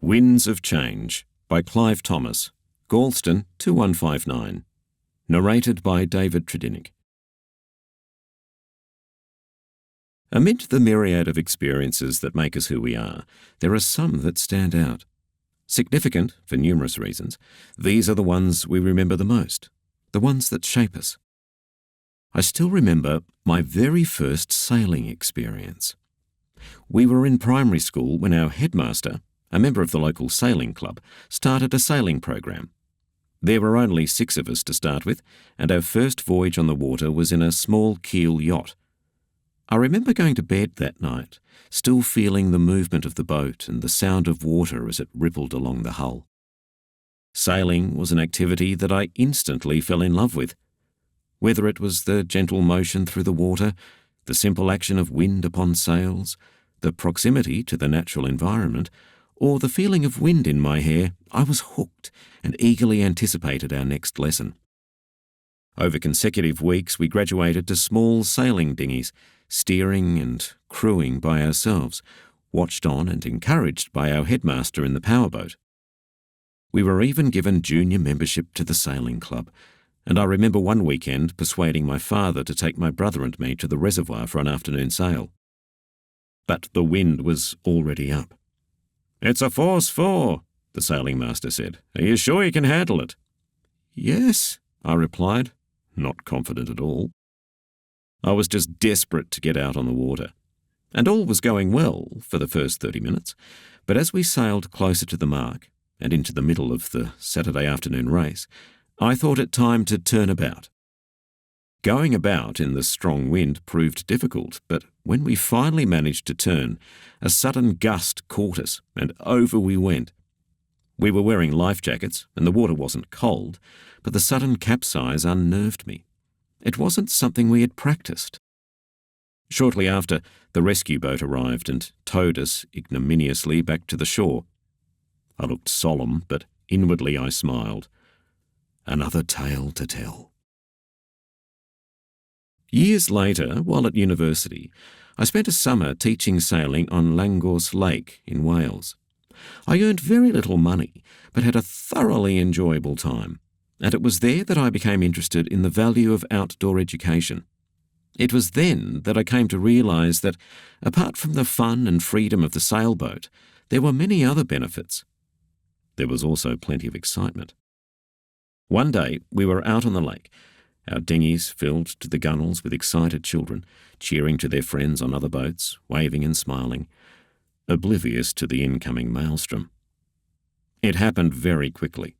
Winds of Change by Clive Thomas, Galston 2159. Narrated by David Tredinnick. Amid the myriad of experiences that make us who we are, there are some that stand out. Significant for numerous reasons, these are the ones we remember the most, the ones that shape us. I still remember my very first sailing experience. We were in primary school when our headmaster, a member of the local sailing club, started a sailing program. There were only 6 of us to start with, and our first voyage on the water was in a small keel yacht. I remember going to bed that night, still feeling the movement of the boat and the sound of water as it rippled along the hull. Sailing was an activity that I instantly fell in love with. Whether it was the gentle motion through the water, the simple action of wind upon sails, the proximity to the natural environment, or the feeling of wind in my hair, I was hooked and eagerly anticipated our next lesson. Over consecutive weeks, we graduated to small sailing dinghies, steering and crewing by ourselves, watched on and encouraged by our headmaster in the powerboat. We were even given junior membership to the sailing club, and I remember one weekend persuading my father to take my brother and me to the reservoir for an afternoon sail. But the wind was already up. "It's a force 4, the sailing master said. "Are you sure you can handle it?" "Yes," I replied, not confident at all. I was just desperate to get out on the water. And all was going well for the first 30 minutes, but as we sailed closer to the mark and into the middle of the Saturday afternoon race, I thought it time to turn about. Going about in the strong wind proved difficult, but when we finally managed to turn, a sudden gust caught us, and over we went. We were wearing life jackets, and the water wasn't cold, but the sudden capsize unnerved me. It wasn't something we had practiced. Shortly after, the rescue boat arrived and towed us ignominiously back to the shore. I looked solemn, but inwardly I smiled. Another tale to tell. Years later, while at university, I spent a summer teaching sailing on Llangors Lake in Wales. I earned very little money, but had a thoroughly enjoyable time, and it was there that I became interested in the value of outdoor education. It was then that I came to realise that, apart from the fun and freedom of the sailboat, there were many other benefits. There was also plenty of excitement. One day, we were out on the lake, our dinghies filled to the gunwales with excited children, cheering to their friends on other boats, waving and smiling, oblivious to the incoming maelstrom. It happened very quickly.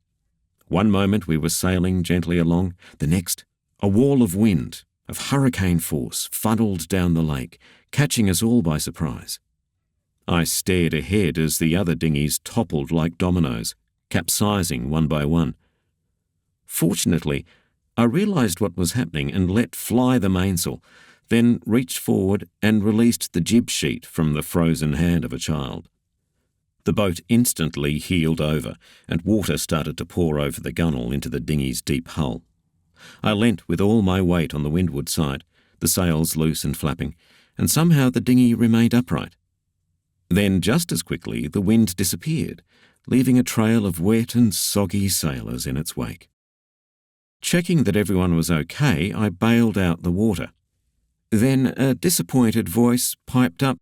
One moment we were sailing gently along, the next, a wall of wind, of hurricane force, funneled down the lake, catching us all by surprise. I stared ahead as the other dinghies toppled like dominoes, capsizing one by one. Fortunately, I realised what was happening and let fly the mainsail, then reached forward and released the jib sheet from the frozen hand of a child. The boat instantly heeled over, and water started to pour over the gunwale into the dinghy's deep hull. I leant with all my weight on the windward side, the sails loose and flapping, and somehow the dinghy remained upright. Then, just as quickly, the wind disappeared, leaving a trail of wet and soggy sailors in its wake. Checking that everyone was okay, I bailed out the water. Then a disappointed voice piped up,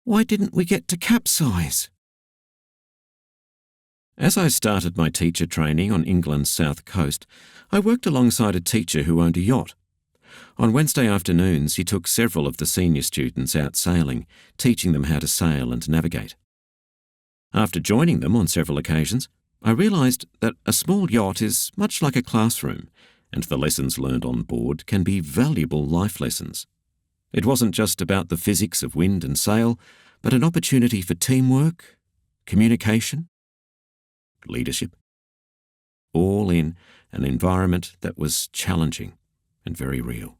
"Why didn't we get to capsize?" As I started my teacher training on England's south coast, I worked alongside a teacher who owned a yacht. On Wednesday afternoons, he took several of the senior students out sailing, teaching them how to sail and navigate. After joining them on several occasions, I realised that a small yacht is much like a classroom, and the lessons learned on board can be valuable life lessons. It wasn't just about the physics of wind and sail, but an opportunity for teamwork, communication, leadership, all in an environment that was challenging and very real.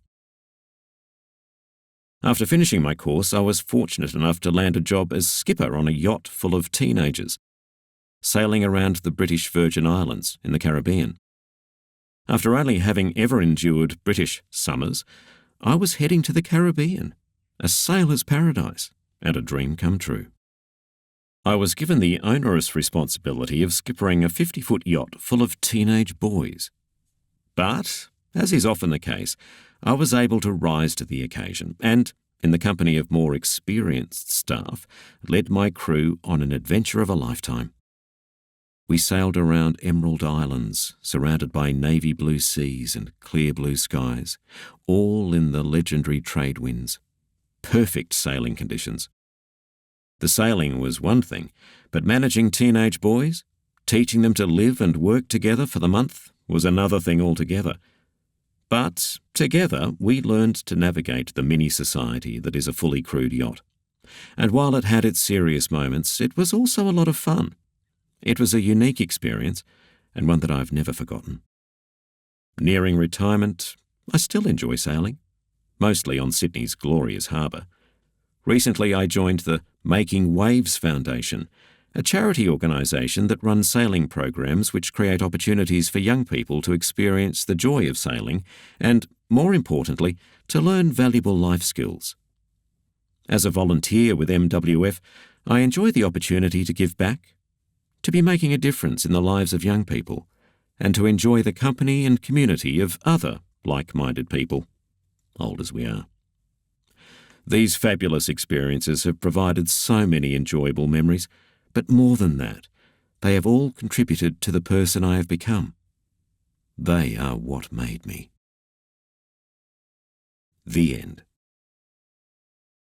After finishing my course, I was fortunate enough to land a job as skipper on a yacht full of teenagers, sailing around the British Virgin Islands in the Caribbean. After only having ever endured British summers, I was heading to the Caribbean, a sailor's paradise and a dream come true. I was given the onerous responsibility of skippering a 50-foot yacht full of teenage boys. But, as is often the case, I was able to rise to the occasion and, in the company of more experienced staff, led my crew on an adventure of a lifetime. We sailed around Emerald Islands, surrounded by navy blue seas and clear blue skies, all in the legendary trade winds. Perfect sailing conditions. The sailing was one thing, but managing teenage boys, teaching them to live and work together for the month, was another thing altogether. But together we learned to navigate the mini-society that is a fully crewed yacht. And while it had its serious moments, it was also a lot of fun. It was a unique experience, and one that I've never forgotten. Nearing retirement, I still enjoy sailing, mostly on Sydney's glorious harbour. Recently I joined the Making Waves Foundation, a charity organisation that runs sailing programs which create opportunities for young people to experience the joy of sailing and, more importantly, to learn valuable life skills. As a volunteer with MWF, I enjoy the opportunity to give back, to be making a difference in the lives of young people, and to enjoy the company and community of other like-minded people, old as we are. These fabulous experiences have provided so many enjoyable memories, but more than that, they have all contributed to the person I have become. They are what made me. The end.